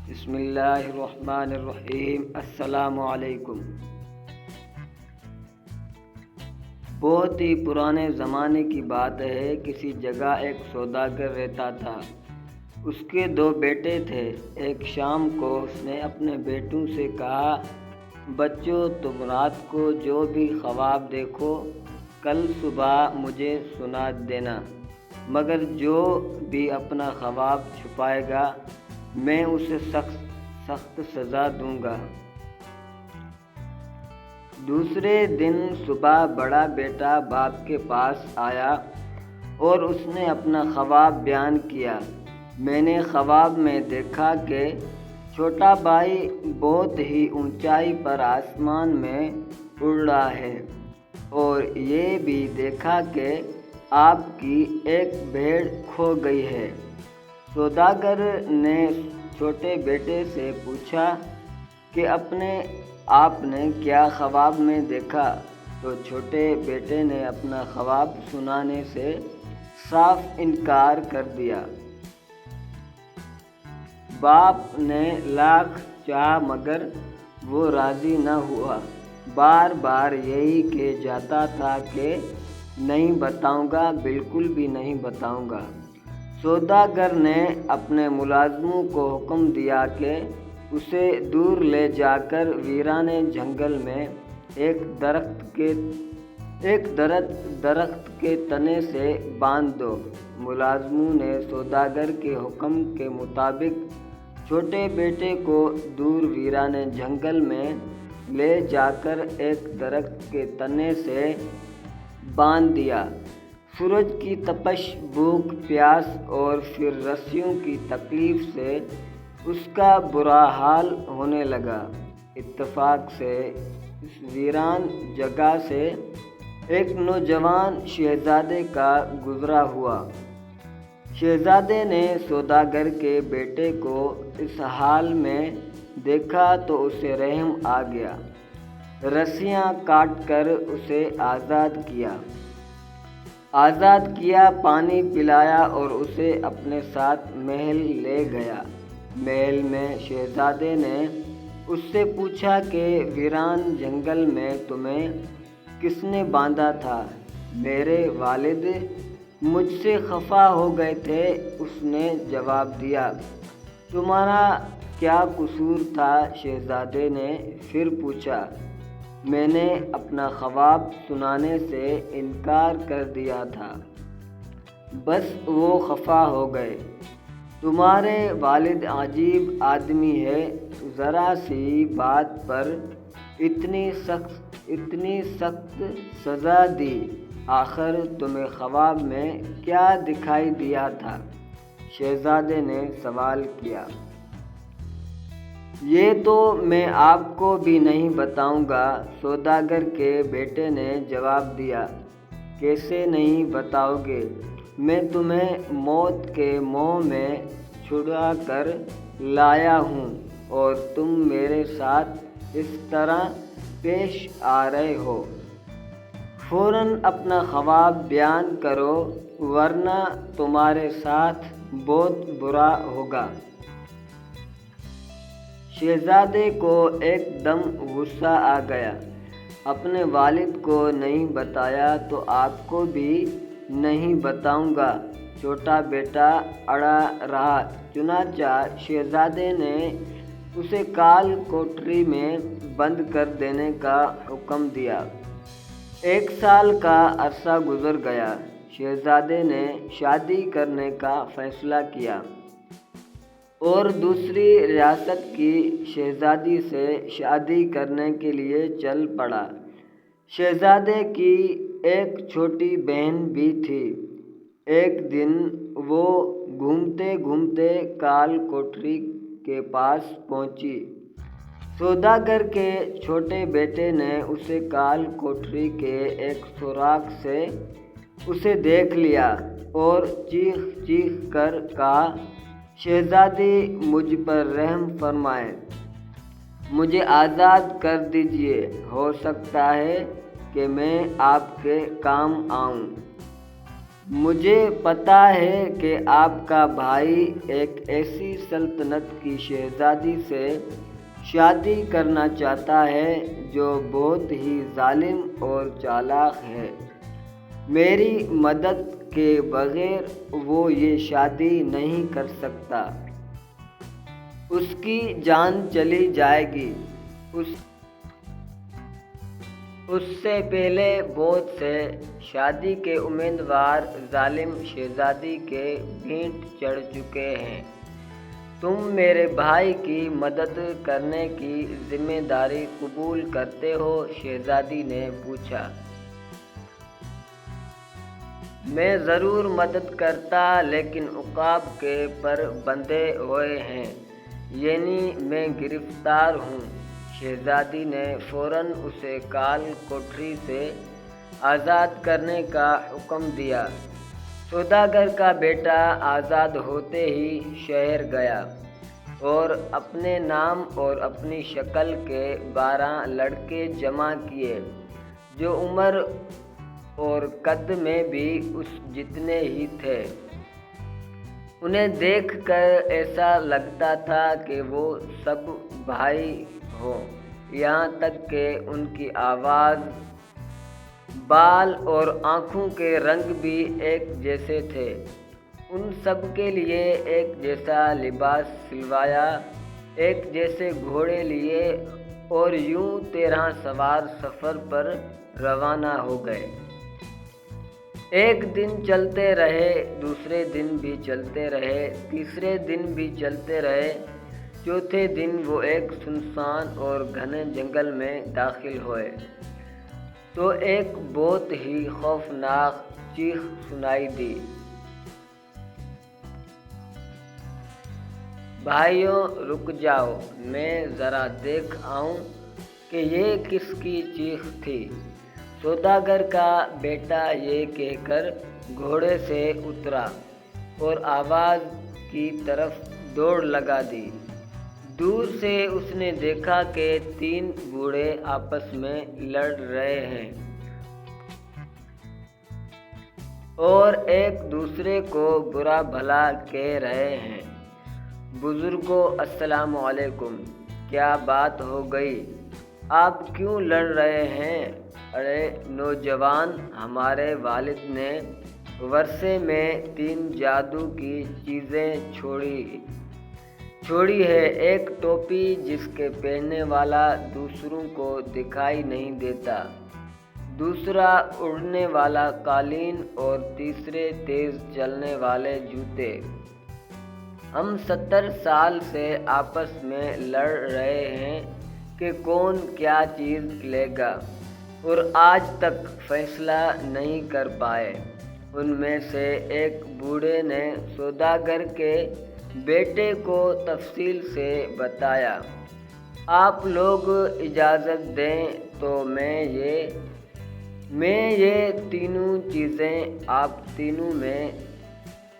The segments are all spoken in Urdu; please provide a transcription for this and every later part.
بسم اللہ الرحمن الرحیم۔ السلام علیکم۔ بہت ہی پرانے زمانے کی بات ہے، کسی جگہ ایک سوداگر رہتا تھا۔ اس کے 2 بیٹے تھے۔ ایک شام کو اس نے اپنے بیٹوں سے کہا، بچوں تم رات کو جو بھی خواب دیکھو کل صبح مجھے سنا دینا، مگر جو بھی اپنا خواب چھپائے گا میں اسے سخت سزا دوں گا۔ دوسرے دن صبح بڑا بیٹا باپ کے پاس آیا اور اس نے اپنا خواب بیان کیا۔ میں نے خواب میں دیکھا کہ چھوٹا بھائی بہت ہی اونچائی پر آسمان میں اڑ رہا ہے، اور یہ بھی دیکھا کہ آپ کی ایک بھیڑ کھو گئی ہے۔ سوداگر نے چھوٹے بیٹے سے پوچھا کہ آپ نے کیا خواب میں دیکھا؟ تو چھوٹے بیٹے نے اپنا خواب سنانے سے صاف انکار کر دیا۔ باپ نے لاکھ چاہا مگر وہ راضی نہ ہوا، بار بار یہی کہہ جاتا تھا کہ نہیں بتاؤں گا، بالکل بھی نہیں بتاؤں گا۔ سوداگر نے اپنے ملازموں کو حکم دیا کہ اسے دور لے جا کر ویرانے جنگل میں ایک درخت کے تنے سے باندھ دو۔ ملازموں نے سوداگر کے حکم کے مطابق چھوٹے بیٹے کو دور ویرانے جنگل میں لے جا کر ایک درخت کے تنے سے باندھ دیا۔ سورج کی تپش، بھوک پیاس اور پھر رسیوں کی تکلیف سے اس کا برا حال ہونے لگا۔ اتفاق سے اس ویران جگہ سے ایک نوجوان شہزادے کا گزرا ہوا۔ شہزادے نے سوداگر کے بیٹے کو اس حال میں دیکھا تو اسے رحم آ گیا۔ رسیاں کاٹ کر اسے آزاد کیا، پانی پلایا اور اسے اپنے ساتھ محل لے گیا۔ محل میں شہزادے نے اس سے پوچھا کہ ویران جنگل میں تمہیں کس نے باندھا تھا؟ میرے والد مجھ سے خفا ہو گئے تھے، اس نے جواب دیا۔ تمہارا کیا قصور تھا؟ شہزادے نے پھر پوچھا۔ میں نے اپنا خواب سنانے سے انکار کر دیا تھا، بس وہ خفا ہو گئے۔ تمہارے والد عجیب آدمی ہے، ذرا سی بات پر اتنی سخت سزا دی۔ آخر تمہیں خواب میں کیا دکھائی دیا تھا؟ شہزادے نے سوال کیا۔ یہ تو میں آپ کو بھی نہیں بتاؤں گا، سوداگر کے بیٹے نے جواب دیا۔ کیسے نہیں بتاؤ گے؟ میں تمہیں موت کے منہ میں چھڑا کر لایا ہوں اور تم میرے ساتھ اس طرح پیش آ رہے ہو۔ فوراً اپنا خواب بیان کرو ورنہ تمہارے ساتھ بہت برا ہوگا۔ شہزادے کو ایک دم غصہ آ گیا۔ اپنے والد کو نہیں بتایا تو آپ کو بھی نہیں بتاؤں گا۔ چھوٹا بیٹا اڑا رہا، چنانچہ شہزادے نے اسے کال کوٹری میں بند کر دینے کا حکم دیا۔ 1 سال کا عرصہ گزر گیا۔ شہزادے نے شادی کرنے کا فیصلہ کیا اور دوسری ریاست کی شہزادی سے شادی کرنے کے لیے چل پڑا۔ شہزادے کی ایک چھوٹی بہن بھی تھی۔ ایک دن وہ گھومتے گھومتے کال کوٹری کے پاس پہنچی۔ سوداگر کے چھوٹے بیٹے نے اسے کال کوٹری کے ایک سوراخ سے اسے دیکھ لیا اور چیخ کر کہا، شہزادی مجھ پر رحم فرمائیں، مجھے آزاد کر دیجیے، ہو سکتا ہے کہ میں آپ کے کام آؤں۔ مجھے پتہ ہے کہ آپ کا بھائی ایک ایسی سلطنت کی شہزادی سے شادی کرنا چاہتا ہے جو بہت ہی ظالم اور چالاک ہے۔ میری مدد کے بغیر وہ یہ شادی نہیں کر سکتا۔ اس کی جان چلی جائے گی۔ اس سے پہلے بہت سے شادی کے امیدوار ظالم شہزادی کے بھینٹ چڑھ چکے ہیں۔ تم میرے بھائی کی مدد کرنے کی ذمہ داری قبول کرتے ہو؟ شہزادی نے پوچھا۔ میں ضرور مدد کرتا، لیکن عقاب کے پر بندھے ہوئے ہیں، یعنی میں گرفتار ہوں۔ شہزادی نے فوراً اسے کال کوٹری سے آزاد کرنے کا حکم دیا۔ سوداگر کا بیٹا آزاد ہوتے ہی شہر گیا اور اپنے نام اور اپنی شکل کے 12 لڑکے جمع کیے، جو عمر اور قد میں بھی اس جتنے ہی تھے۔ انہیں دیکھ کر ایسا لگتا تھا کہ وہ سب بھائی ہوں، یہاں تک کہ ان کی آواز، بال اور آنکھوں کے رنگ بھی ایک جیسے تھے۔ ان سب کے لیے ایک جیسا لباس سلوایا، ایک جیسے گھوڑے لیے اور یوں 13 سوار سفر پر روانہ ہو گئے۔ ایک دن چلتے رہے، دوسرے دن بھی چلتے رہے، تیسرے دن بھی چلتے رہے۔ چوتھے دن وہ ایک سنسان اور گھنے جنگل میں داخل ہوئے تو ایک بہت ہی خوفناک چیخ سنائی دی۔ بھائیو، رک جاؤ، میں ذرا دیکھ آؤں کہ یہ کس کی چیخ تھی۔ سوداگر کا بیٹا یہ کہہ کر گھوڑے سے اترا اور آواز کی طرف دوڑ لگا دی۔ دور سے اس نے دیکھا کہ 3 بوڑھے آپس میں لڑ رہے ہیں اور ایک دوسرے کو برا بھلا کہہ رہے ہیں۔ بزرگوں، السلام علیکم، کیا بات ہو گئی؟ آپ کیوں لڑ رہے ہیں؟ ارے نوجوان، ہمارے والد نے ورثے میں 3 جادو کی چیزیں چھوڑی ہے، ایک ٹوپی جس کے پہننے والا دوسروں کو دکھائی نہیں دیتا، دوسرا اڑنے والا قالین اور تیسرے تیز چلنے والے جوتے۔ ہم 70 سال سے آپس میں لڑ رہے ہیں کہ کون کیا چیز لے گا، اور آج تک فیصلہ نہیں کر پائے۔ ان میں سے ایک بوڑھے نے سوداگر کے بیٹے کو تفصیل سے بتایا۔ آپ لوگ اجازت دیں تو میں یہ تینوں چیزیں آپ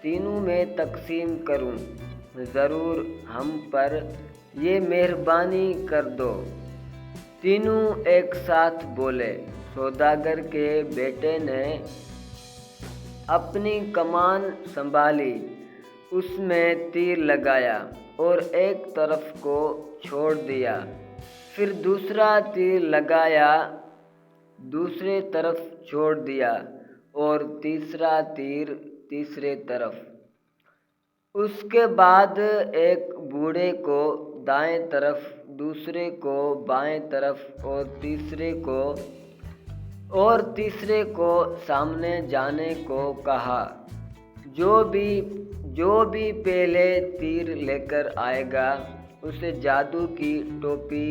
تینوں میں تقسیم کروں۔ ضرور، ہم پر یہ مہربانی کر دو۔ تینوں ایک ساتھ بولے۔ سوداگر کے بیٹے نے اپنی کمان سنبھالی، اس میں تیر لگایا اور ایک طرف کو چھوڑ دیا، پھر دوسرا تیر لگایا، دوسرے طرف چھوڑ دیا اور تیسرا تیر تیسرے طرف۔ اس کے بعد ایک بوڑھے کو دائیں طرف، دوسرے کو بائیں طرف اور تیسرے کو سامنے جانے کو کہا۔ جو بھی پہلے تیر لے کر آئے گا اسے جادو کی ٹوپی،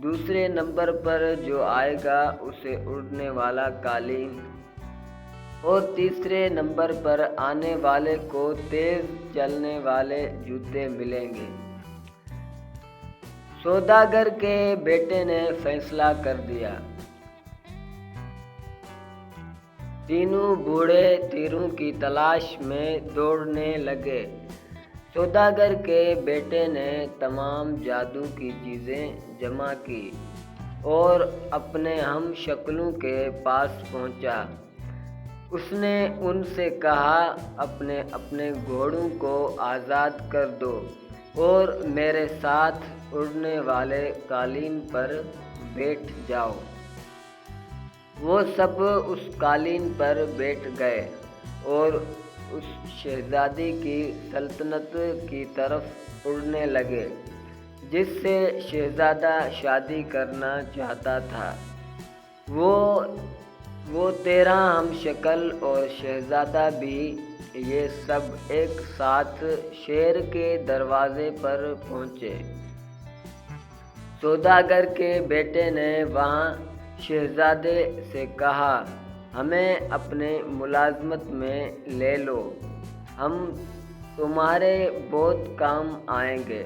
دوسرے نمبر پر جو آئے گا اسے اڑنے والا قالین، اور تیسرے نمبر پر آنے والے کو تیز چلنے والے جوتے ملیں گے۔ سوداگر کے بیٹے نے فیصلہ کر دیا۔ تینوں بوڑھے تیروں کی تلاش میں دوڑنے لگے۔ سوداگر کے بیٹے نے تمام جادو کی چیزیں جمع کی اور اپنے ہم شکلوں کے پاس پہنچا۔ اس نے ان سے کہا، اپنے اپنے گھوڑوں کو آزاد کر دو اور میرے ساتھ اڑنے والے قالین پر بیٹھ جاؤ۔ وہ سب اس قالین پر بیٹھ گئے اور اس شہزادی کی سلطنت کی طرف اڑنے لگے جس سے شہزادہ شادی کرنا چاہتا تھا۔ وہ 13 ہم شکل اور شہزادہ بھی یہ سب ایک ساتھ شہر کے دروازے پر پہنچے۔ سوداگر کے بیٹے نے وہاں شہزادے سے کہا، ہمیں اپنے ملازمت میں لے لو، ہم تمہارے بہت کام آئیں گے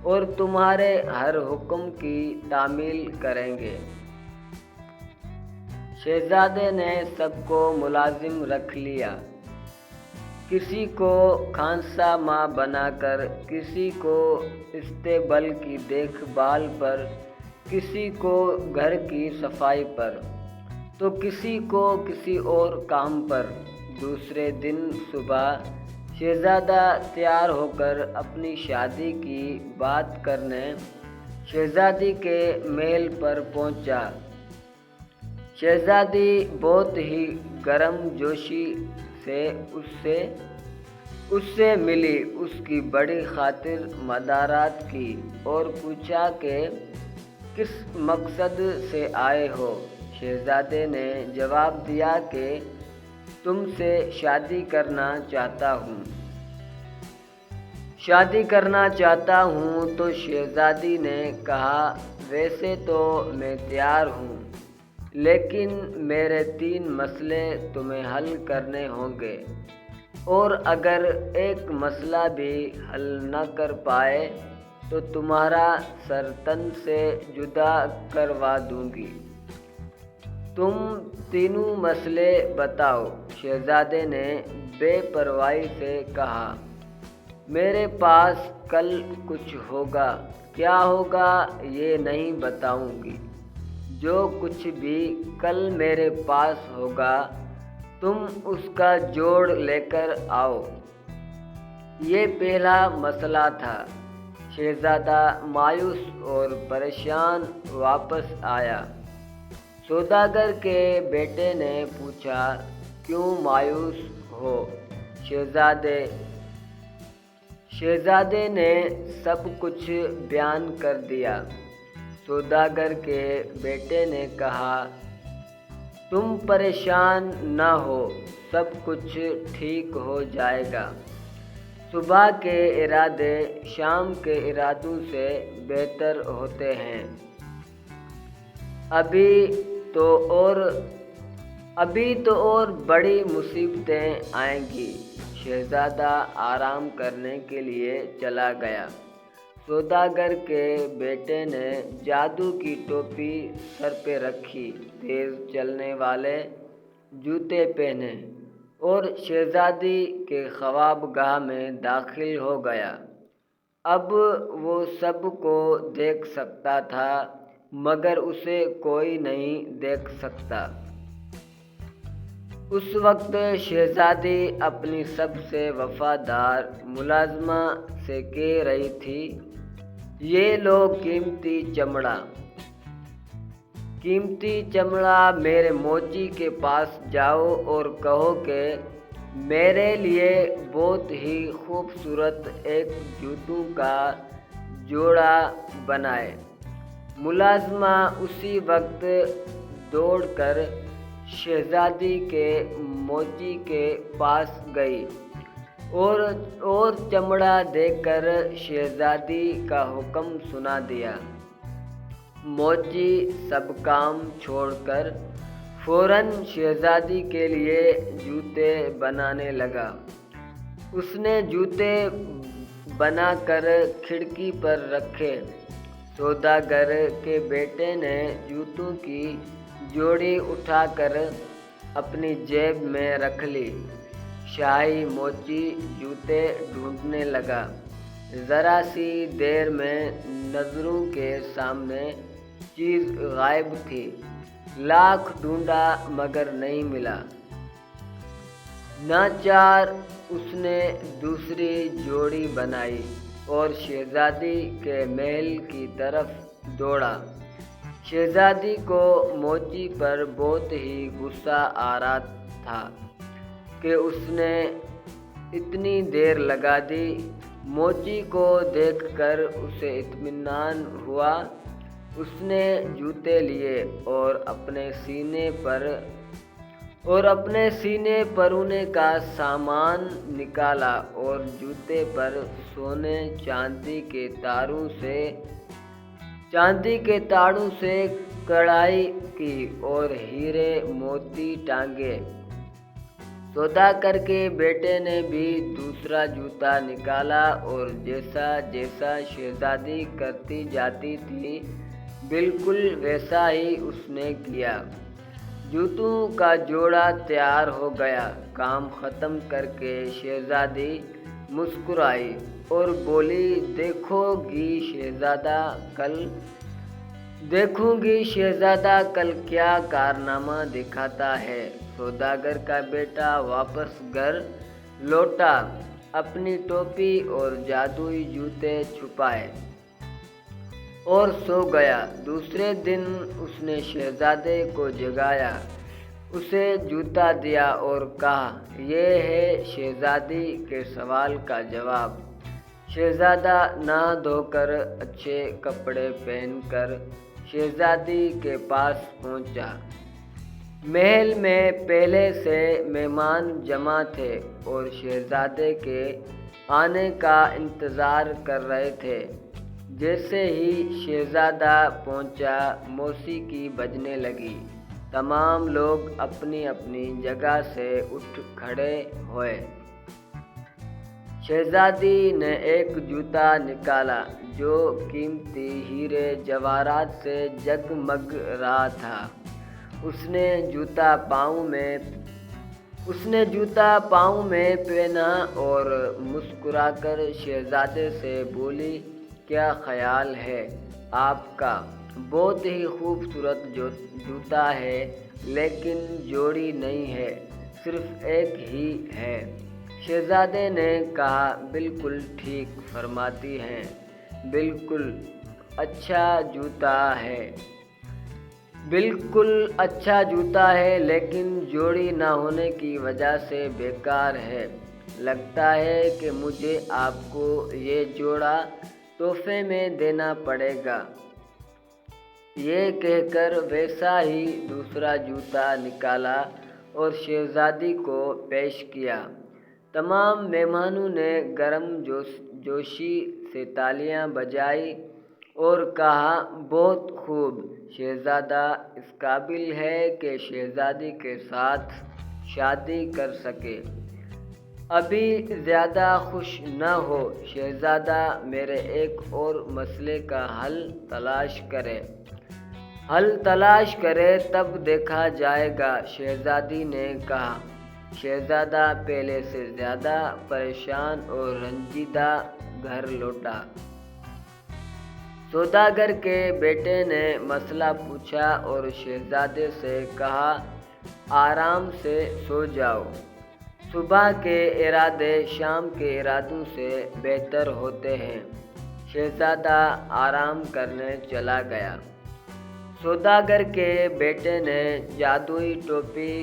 اور تمہارے ہر حکم کی تعمیل کریں گے۔ شہزادے نے سب کو ملازم رکھ لیا، کسی کو خانسا ماں بنا کر، کسی کو استیبل کی دیکھ بھال پر، کسی کو گھر کی صفائی پر، تو کسی کو کسی اور کام پر۔ دوسرے دن صبح شہزادہ تیار ہو کر اپنی شادی کی بات کرنے شہزادی کے محل پر پہنچا۔ شہزادی بہت ہی گرم جوشی سے اس سے ملی، اس کی بڑی خاطر مدارات کی اور پوچھا کہ کس مقصد سے آئے ہو۔ شہزادے نے جواب دیا کہ تم سے شادی کرنا چاہتا ہوں۔ تو شہزادی نے کہا، ویسے تو میں تیار ہوں، لیکن میرے 3 مسئلے تمہیں حل کرنے ہوں گے، اور اگر ایک مسئلہ بھی حل نہ کر پائے تو تمہارا سر تن سے جدا کروا دوں گی۔ تم تینوں مسئلے بتاؤ۔ شہزادے نے بے پرواہی سے کہا، میرے پاس کل کچھ ہوگا، کیا ہوگا یہ نہیں بتاؤں گی۔ جو کچھ بھی کل میرے پاس ہوگا تم اس کا جوڑ لے کر آؤ۔ یہ پہلا مسئلہ تھا۔ شہزادہ مایوس اور پریشان واپس آیا۔ سوداگر کے بیٹے نے پوچھا، کیوں مایوس ہو شہزادے نے سب کچھ بیان کر دیا۔ سوداگر کے بیٹے نے کہا، تم پریشان نہ ہو، سب کچھ ٹھیک ہو جائے گا۔ صبح کے ارادے شام کے ارادوں سے بہتر ہوتے ہیں۔ ابھی تو اور بڑی مصیبتیں آئیں گی۔ شہزادہ آرام کرنے کے لیے چلا گیا۔ سوداگر کے بیٹے نے جادو کی ٹوپی سر پہ رکھی، تیز چلنے والے جوتے پہنے اور شہزادی کے خواب گاہ میں داخل ہو گیا۔ اب وہ سب کو دیکھ سکتا تھا مگر اسے کوئی نہیں دیکھ سکتا۔ اس وقت شہزادی اپنی سب سے وفادار ملازمہ سے کہہ رہی تھی، یہ لو قیمتی چمڑا، میرے موچی کے پاس جاؤ اور کہو کہ میرے لیے بہت ہی خوبصورت ایک جوتوں کا جوڑا بنائے۔ ملازمہ اسی وقت دوڑ کر شہزادی کے موچی کے پاس گئی اور چمڑا دے کر شہزادی کا حکم سنا دیا۔ موچی سب کام چھوڑ کر فوراً شہزادی کے لیے جوتے بنانے لگا۔ اس نے جوتے بنا کر کھڑکی پر رکھے۔ سوداگر کے بیٹے نے جوتوں کی جوڑی اٹھا کر اپنی جیب میں رکھ لی۔ شاہی موچی جوتے ڈھونڈنے لگا۔ ذرا سی دیر میں نظروں کے سامنے چیز غائب تھی۔ لاکھ ڈھونڈا مگر نہیں ملا۔ ناچار اس نے دوسری جوڑی بنائی اور شہزادی کے محل کی طرف دوڑا۔ شہزادی کو موچی پر بہت ہی غصہ آ رہا تھا کہ اس نے اتنی دیر لگا دی۔ موچی کو دیکھ کر اسے اطمینان ہوا۔ اس نے جوتے لیے اور اپنے سینے پرونے کا سامان نکالا اور جوتے پر سونے چاندی کے تاڑوں سے کڑھائی کی اور ہیرے موتی ٹانگے۔ سوداگر کے بیٹے نے بھی دوسرا جوتا نکالا اور جیسا جیسا شہزادی کرتی جاتی تھی بالکل ویسا ہی اس نے کیا۔ جوتوں کا جوڑا تیار ہو گیا۔ کام ختم کر کے شہزادی مسکرائی اور بولی، دیکھوں گی شہزادہ کل کیا کارنامہ دکھاتا ہے۔ سوداگر کا بیٹا واپس گھر لوٹا، اپنی ٹوپی اور جادوئی جوتے چھپائے اور سو گیا۔ دوسرے دن اس نے شہزادے کو جگایا، اسے جوتا دیا اور کہا، یہ ہے شہزادی کے سوال کا جواب۔ شہزادہ نہا دھو کر اچھے کپڑے پہن کر شہزادی کے پاس پہنچا۔ محل میں پہلے سے مہمان جمع تھے اور شہزادے کے آنے کا انتظار کر رہے تھے۔ جیسے ہی شہزادہ پہنچا، موسیقی بجنے لگی۔ تمام لوگ اپنی اپنی جگہ سے اٹھ کھڑے ہوئے۔ شہزادی نے ایک جوتا نکالا جو قیمتی ہیرے جواہرات سے جگمگ رہا تھا۔ اس نے جوتا پاؤں میں پہنا اور مسکرا کر شہزادے سے بولی، کیا خیال ہے آپ کا؟ بہت ہی خوبصورت جوتا ہے، لیکن جوڑی نہیں ہے، صرف ایک ہی ہے۔ شہزادے نے کہا، بالکل ٹھیک فرماتی ہیں، بالکل اچھا جوتا ہے، لیکن جوڑی نہ ہونے کی وجہ سے بیکار ہے۔ لگتا ہے کہ مجھے آپ کو یہ جوڑا تحفے میں دینا پڑے گا۔ یہ کہہ کر ویسا ہی دوسرا جوتا نکالا اور شہزادی کو پیش کیا۔ تمام مہمانوں نے گرم جوشی سے تالیاں بجائیں اور کہا، بہت خوب، شہزادہ اس قابل ہے کہ شہزادی کے ساتھ شادی کر سکے۔ ابھی زیادہ خوش نہ ہو شہزادہ، میرے ایک اور مسئلے کا حل تلاش کرے تب دیکھا جائے گا، شہزادی نے کہا۔ شہزادہ پہلے سے زیادہ پریشان اور رنجیدہ گھر لوٹا۔ سوداگر کے بیٹے نے مسئلہ پوچھا اور شہزادے سے کہا، آرام سے سو جاؤ، صبح کے ارادے شام کے ارادوں سے بہتر ہوتے ہیں۔ شہزادہ آرام کرنے چلا گیا۔ سوداگر کے بیٹے نے جادوئی ٹوپی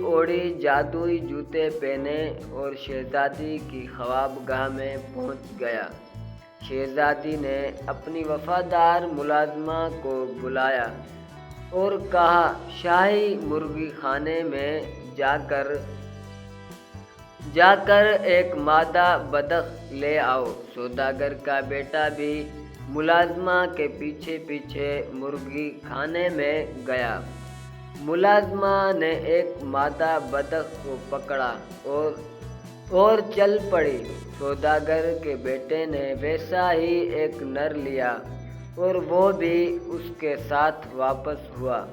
اوڑھی، جادوئی جوتے پہنے اور شہزادی کی خواب گاہ میں پہنچ گیا۔ شہزادی نے اپنی وفادار ملازمہ کو بلایا اور کہا، شاہی مرغی خانے میں جا کر ایک مادہ بطخ لے آؤ۔ سوداگر کا بیٹا بھی ملازمہ کے پیچھے پیچھے مرغی خانے میں گیا۔ ملازمہ نے ایک مادہ بطخ کو پکڑا اور چل پڑی۔ سوداگر کے بیٹے نے ویسا ہی ایک نر لیا اور وہ بھی اس کے ساتھ واپس ہوا۔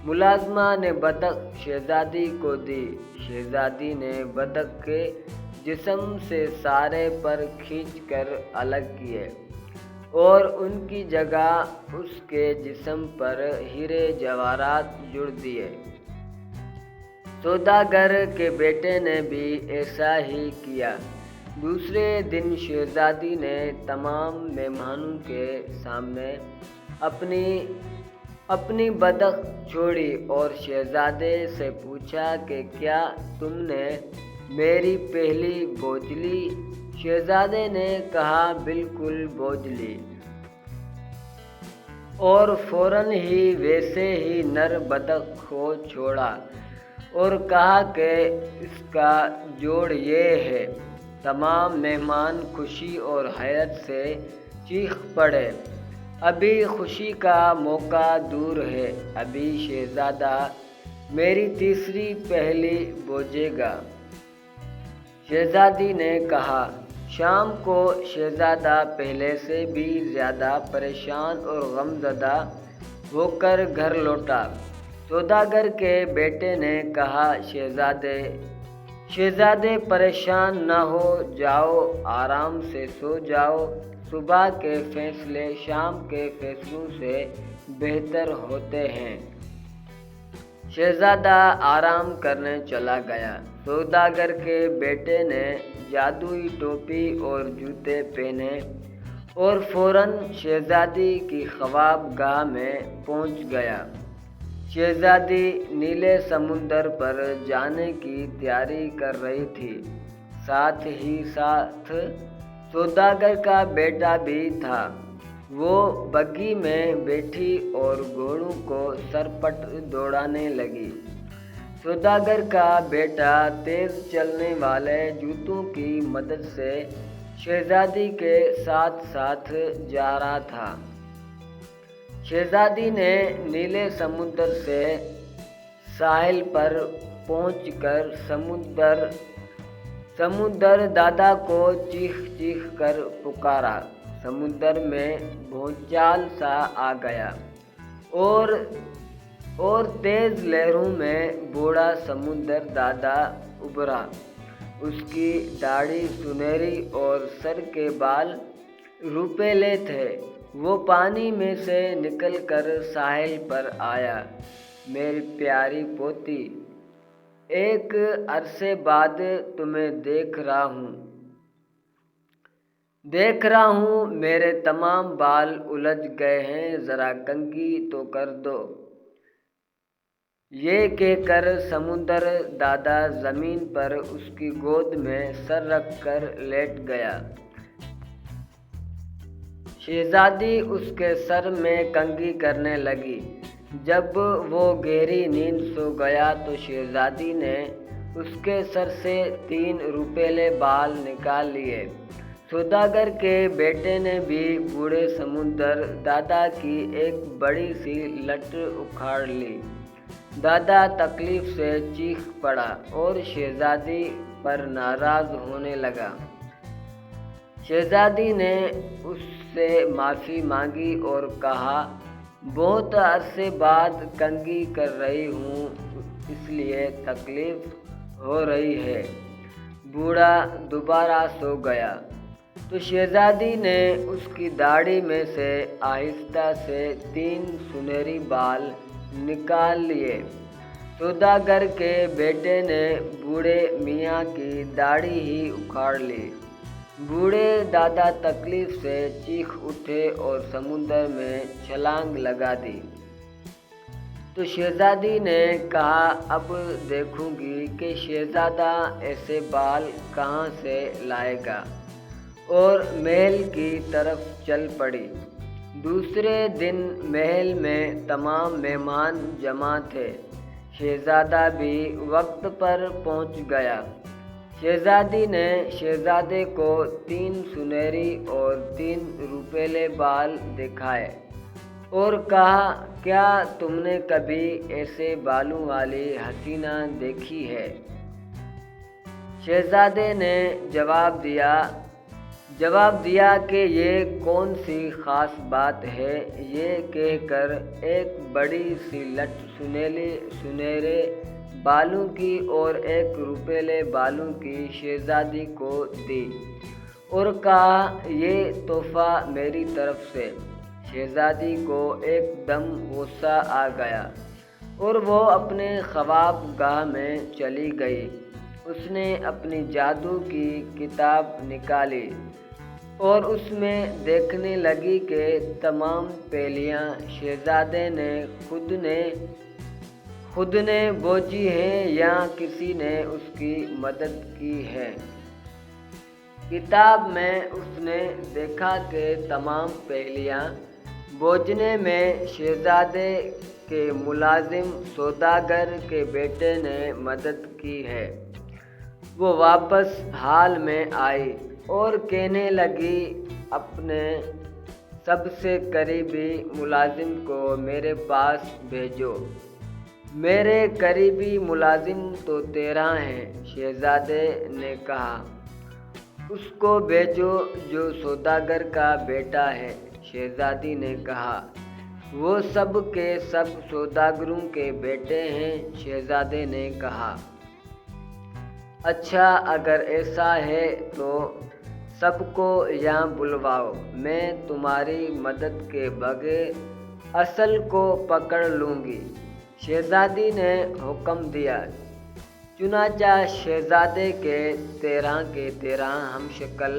ملازمہ نے بطخ شہزادی کو دی۔ شہزادی نے بطخ کے جسم سے سارے پر کھینچ کر الگ کیے اور ان کی جگہ اس کے جسم پر ہیرے جواہرات جڑ دیے۔ سوداگر کے بیٹے نے بھی ایسا ہی کیا۔ دوسرے دن شہزادی نے تمام مہمانوں کے سامنے اپنی بطخ چھوڑی اور شہزادے سے پوچھا کہ کیا تم نے میری پہلی بوجھ لی؟ شہزادے نے کہا بالکل بوجھ لی، اور فوراً ہی ویسے ہی نر بطخ کو چھوڑا اور کہا کہ اس کا جوڑ یہ ہے۔ تمام مہمان خوشی اور حیرت سے چیخ پڑے، ابھی خوشی کا موقع دور ہے، ابھی شہزادہ میری تیسری پہلی بوجھے گا۔ شہزادی نے کہا۔ شام کو شہزادہ پہلے سے بھی زیادہ پریشان اور غم زدہ ہو کر گھر لوٹا۔ سوداگر کے بیٹے نے کہا، شہزادے پریشان نہ ہو جاؤ، آرام سے سو جاؤ، صبح کے فیصلے شام کے فیصلوں سے بہتر ہوتے ہیں۔ شہزادہ آرام کرنے چلا گیا۔ سوداگر کے بیٹے نے جادوئی ٹوپی اور جوتے پہنے اور فوراً شہزادی کی خواب گاہ میں پہنچ گیا۔ شہزادی نیلے سمندر پر جانے کی تیاری کر رہی تھی، ساتھ ہی ساتھ سوداگر کا بیٹا بھی تھا۔ وہ بگھی میں بیٹھی اور گھوڑوں کو سرپٹ دوڑانے لگی۔ سوداگر کا بیٹا تیز چلنے والے جوتوں کی مدد سے شہزادی کے ساتھ ساتھ جا رہا تھا۔ شہزادی نے نیلے سمندر سے ساحل پر پہنچ کر سمندر دادا کو چیخ چیخ کر پکارا۔ سمندر میں بھونچال سا آ گیا اور تیز لہروں میں بوڑھا سمندر دادا ابھرا۔ اس کی داڑھی سنہری اور سر کے بال روپیلے تھے۔ وہ پانی میں سے نکل کر ساحل پر آیا۔ میری پیاری پوتی، ایک عرصے بعد تمہیں دیکھ رہا ہوں، میرے تمام بال الجھ گئے ہیں، ذرا کنگھی تو کر دو۔ یہ کہہ کر سمندر دادا زمین پر اس کی گود میں سر رکھ کر لیٹ گیا۔ شہزادی اس کے سر میں کنگھی کرنے لگی۔ جب وہ گہری نیند سو گیا تو شہزادی نے اس کے سر سے 3 روپیلے بال نکال لیے۔ سوداگر کے بیٹے نے بھی بوڑھے سمندر دادا کی ایک بڑی سی لٹ اکھاڑ لی۔ دادا تکلیف سے چیخ پڑا اور شہزادی پر ناراض ہونے لگا۔ شہزادی نے اس سے معافی مانگی اور کہا، بہت عرصے بعد کنگھی کر رہی ہوں، اس لیے تکلیف ہو رہی ہے۔ بوڑھا دوبارہ سو گیا تو شہزادی نے اس کی داڑھی میں سے آہستہ سے 3 سنہری بال نکال لیے۔ سوداگر کے بیٹے نے بوڑھے میاں کی داڑھی ہی اکھاڑ لی۔ بوڑھے دادا تکلیف سے چیخ اٹھے اور سمندر میں چھلانگ لگا دی۔ تو شہزادی نے کہا، اب دیکھوں گی کہ شہزادہ ایسے بال کہاں سے لائے گا، اور محل کی طرف چل پڑی۔ دوسرے دن محل میں تمام مہمان جمع تھے۔ شہزادہ بھی وقت پر پہنچ گیا۔ شہزادی نے شہزادے کو 3 سنہری اور 3 روپیلے بال دکھائے اور کہا، کیا تم نے کبھی ایسے بالوں والی حسینہ دیکھی ہے؟ شہزادے نے جواب دیا کہ یہ کون سی خاص بات ہے؟ یہ کہہ کر ایک بڑی سی لٹ سنہرے بالوں کی اور 1 روپیلے بالوں کی شہزادی کو دی اور کہا، یہ تحفہ میری طرف سے۔ شہزادی کو ایک دم غصہ آ گیا اور وہ اپنے خواب گاہ میں چلی گئی۔ اس نے اپنی جادو کی کتاب نکالی اور اس میں دیکھنے لگی کہ تمام پہیلیاں شہزادے نے خود نے بوجھی ہیں یا کسی نے اس کی مدد کی ہے۔ کتاب میں اس نے دیکھا کہ تمام پہیلیاں بوجھنے میں شہزادے کے ملازم سوداگر کے بیٹے نے مدد کی ہے۔ وہ واپس حال میں آئی اور کہنے لگی، اپنے سب سے قریبی ملازم کو میرے پاس بھیجو۔ میرے قریبی ملازم تو 13 ہیں، شہزادے نے کہا۔ اس کو بھیجو جو سوداگر کا بیٹا ہے، شہزادی نے کہا۔ وہ سب کے سب سوداگروں کے بیٹے ہیں، شہزادے نے کہا۔ اچھا، اگر ایسا ہے تو سب کو یہاں بلواؤ، میں تمہاری مدد کے بغیر اصل کو پکڑ لوں گی، شہزادی نے حکم دیا۔ چنانچہ شہزادے کے 13 کے 13 ہم شکل،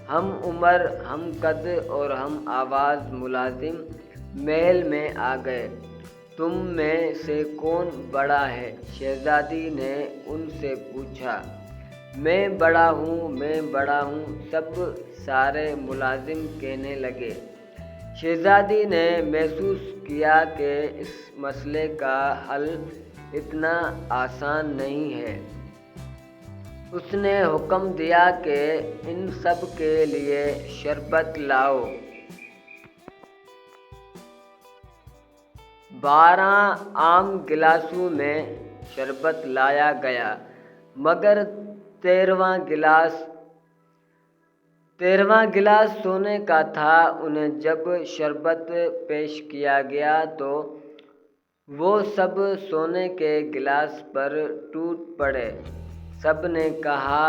ہم عمر، ہم قد اور ہم آواز ملازم محل میں آ گئے۔ تم میں سے کون بڑا ہے؟ شہزادی نے ان سے پوچھا۔ میں بڑا ہوں، میں بڑا ہوں، سارے ملازم کہنے لگے۔ شہزادی نے محسوس کیا کہ اس مسئلے کا حل اتنا آسان نہیں ہے۔ اس نے حکم دیا کہ ان سب کے لیے شربت لاؤ۔ 12 عام گلاسوں میں شربت لایا گیا، مگر 13واں گلاس سونے کا تھا۔ انہیں جب شربت پیش کیا گیا تو وہ سب سونے کے گلاس پر ٹوٹ پڑے۔ سب نے کہا،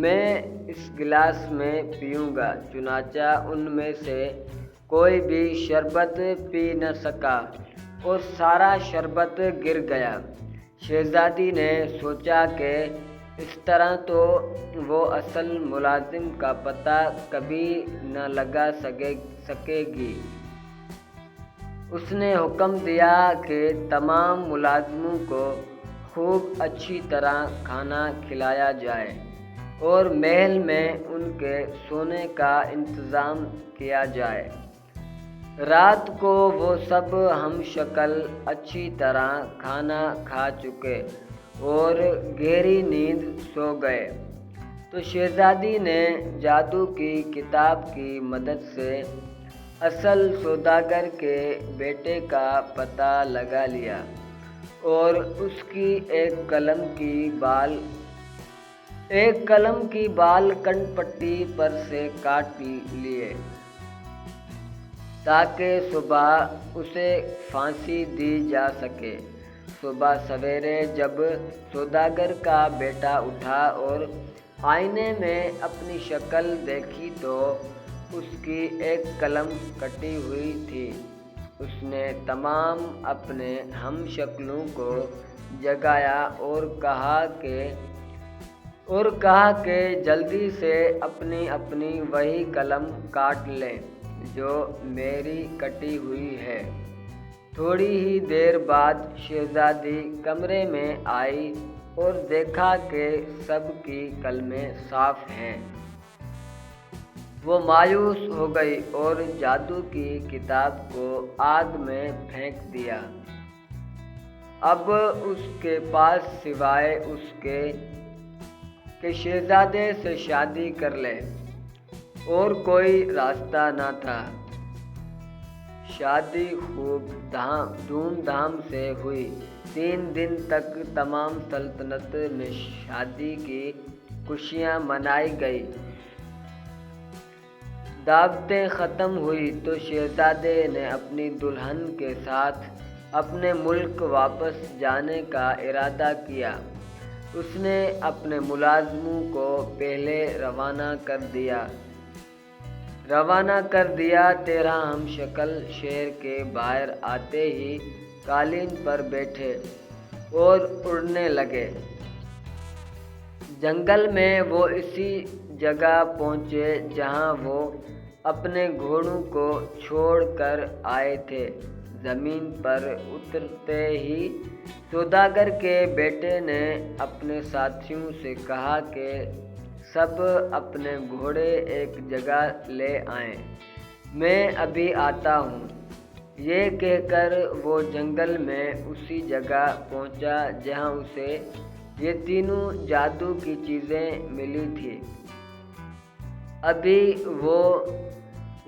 میں اس گلاس میں پیوں گا۔ چنانچہ ان میں سے کوئی بھی شربت پی نہ سکا اور سارا شربت گر گیا۔ شہزادی نے سوچا کہ اس طرح تو وہ اصل ملازم کا پتہ کبھی نہ لگا سکے گی۔ اس نے حکم دیا کہ تمام ملازموں کو خوب اچھی طرح کھانا کھلایا جائے اور محل میں ان کے سونے کا انتظام کیا جائے۔ رات کو وہ سب ہم شکل اچھی طرح کھانا کھا چکے اور گہری نیند سو گئے تو شہزادی نے جادو کی کتاب کی مدد سے اصل سوداگر کے بیٹے کا پتہ لگا لیا اور اس کی ایک قلم کی بال کن پٹی پر سے کاٹ لیے تاکہ صبح اسے پھانسی دی جا سکے۔ صبح سویرے جب سوداگر کا بیٹا اٹھا اور آئینے میں اپنی شکل دیکھی تو اس کی ایک قلم کٹی ہوئی تھی۔ اس نے تمام اپنے ہم شکلوں کو جگایا اور کہا کہ جلدی سے اپنی وہی قلم کاٹ لیں جو میری کٹی ہوئی ہے۔ تھوڑی ہی دیر بعد شہزادی کمرے میں آئی اور دیکھا کہ سب کی قلمیں صاف ہیں۔ وہ مایوس ہو گئی اور جادو کی کتاب کو آگ میں پھینک دیا۔ اب اس کے پاس سوائے اس کے کہ شہزادے سے شادی کر لے اور کوئی راستہ نہ تھا۔ شادی خوب دھوم دھام سے ہوئی۔ 3 دن تک تمام سلطنت میں شادی کی خوشیاں منائی گئی۔ دعوتیں ختم ہوئی تو شہزادے نے اپنی دلہن کے ساتھ اپنے ملک واپس جانے کا ارادہ کیا۔ اس نے اپنے ملازموں کو پہلے روانہ کر دیا۔ 13 ہم شکل شہر کے باہر آتے ہی قالین پر بیٹھے اور اڑنے لگے۔ جنگل میں وہ اسی جگہ پہنچے جہاں وہ اپنے گھوڑوں کو چھوڑ کر آئے تھے۔ زمین پر اترتے ہی سوداگر کے بیٹے نے اپنے ساتھیوں سے کہا کہ سب اپنے گھوڑے ایک جگہ لے آئیں، میں ابھی آتا ہوں۔ یہ کہہ کر وہ جنگل میں اسی جگہ پہنچا جہاں اسے یہ تینوں جادو کی چیزیں ملی تھیں۔ ابھی وہ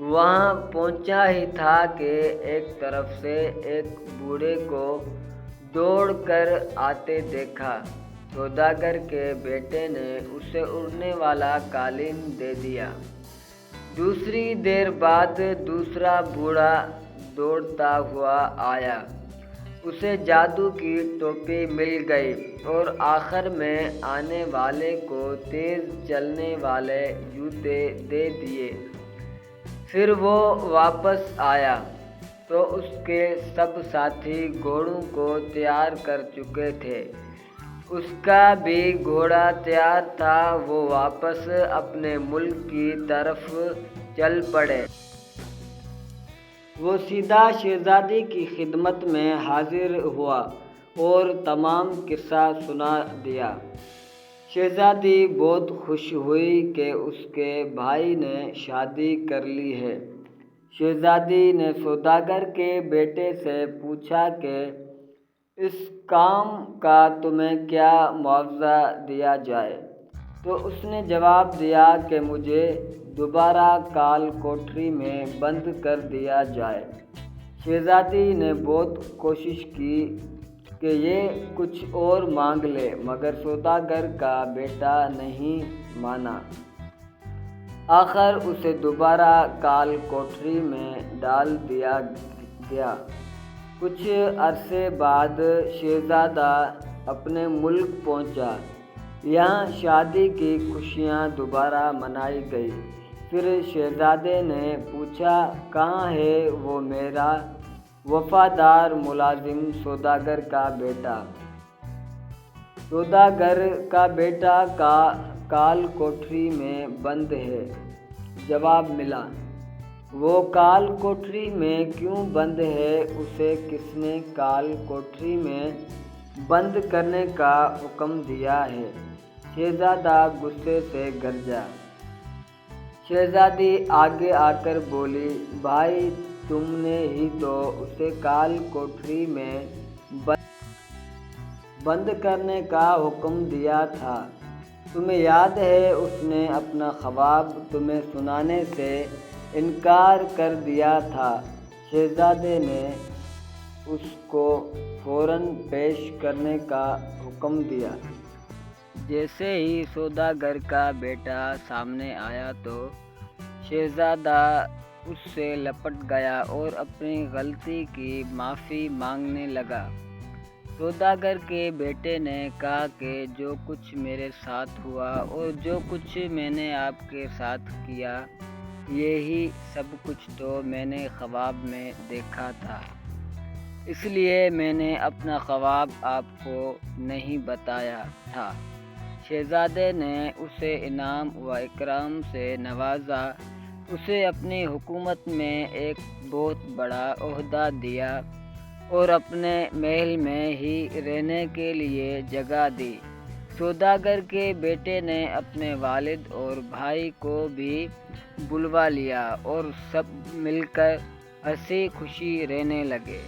وہاں پہنچا ہی تھا کہ ایک طرف سے ایک بوڑھے کو دوڑ کر آتے دیکھا۔ سوداگر کے بیٹے نے اسے اڑنے والا قالین دے دیا۔ دوسری دیر بعد دوسرا بوڑھا دوڑتا ہوا آیا، اسے جادو کی ٹوپی مل گئی اور آخر میں آنے والے کو تیز چلنے والے جوتے دے دیے۔ پھر وہ واپس آیا تو اس کے سب ساتھی گھوڑوں کو تیار کر چکے تھے۔ اس کا بھی گھوڑا تیار تھا، وہ واپس اپنے ملک کی طرف چل پڑے۔ وہ سیدھا شہزادی کی خدمت میں حاضر ہوا اور تمام قصہ سنا دیا۔ شہزادی بہت خوش ہوئی کہ اس کے بھائی نے شادی کر لی ہے۔ شہزادی نے سوداگر کے بیٹے سے پوچھا کہ اس کام کا تمہیں کیا معاوضہ دیا جائے؟ تو اس نے جواب دیا کہ مجھے دوبارہ کال کوٹری میں بند کر دیا جائے۔ شہزادی نے بہت کوشش کی کہ یہ کچھ اور مانگ لے، مگر سوداگر کا بیٹا نہیں مانا۔ آخر اسے دوبارہ کال کوٹری میں ڈال دیا گیا۔ کچھ عرصے بعد شہزادہ اپنے ملک پہنچا۔ یہاں شادی کی خوشیاں دوبارہ منائی گئی۔ پھر شہزادے نے پوچھا کہاں ہے وہ میرا وفادار ملازم سوداگر کا بیٹا؟ سوداگر کا بیٹا کال کوٹری میں بند ہے، جواب ملا۔ وہ کال کوٹری میں کیوں بند ہے؟ اسے کس نے کال کوٹری میں بند کرنے کا حکم دیا ہے؟ شہزادہ غصے سے گرجا۔ شہزادی آگے آ کر بولی، بھائی تم نے ہی تو اسے کال کوٹری میں بند کرنے کا حکم دیا تھا۔ تمہیں یاد ہے اس نے اپنا خواب تمہیں سنانے سے انکار کر دیا تھا۔ شہزادے نے اس کو فوراً پیش کرنے کا حکم دیا۔ جیسے ہی سوداگر کا بیٹا سامنے آیا تو شہزادہ اس سے لپٹ گیا اور اپنی غلطی کی معافی مانگنے لگا۔ سوداگر کے بیٹے نے کہا کہ جو کچھ میرے ساتھ ہوا اور جو کچھ میں نے آپ کے ساتھ کیا، یہی سب کچھ تو میں نے خواب میں دیکھا تھا، اس لیے میں نے اپنا خواب آپ کو نہیں بتایا تھا۔ شہزادے نے اسے انعام و اکرام سے نوازا، اسے اپنی حکومت میں ایک بہت بڑا عہدہ دیا اور اپنے محل میں ہی رہنے کے لیے جگہ دی۔ سوداگر کے بیٹے نے اپنے والد اور بھائی کو بھی بلوا لیا اور سب مل کر ہنسی خوشی رہنے لگے۔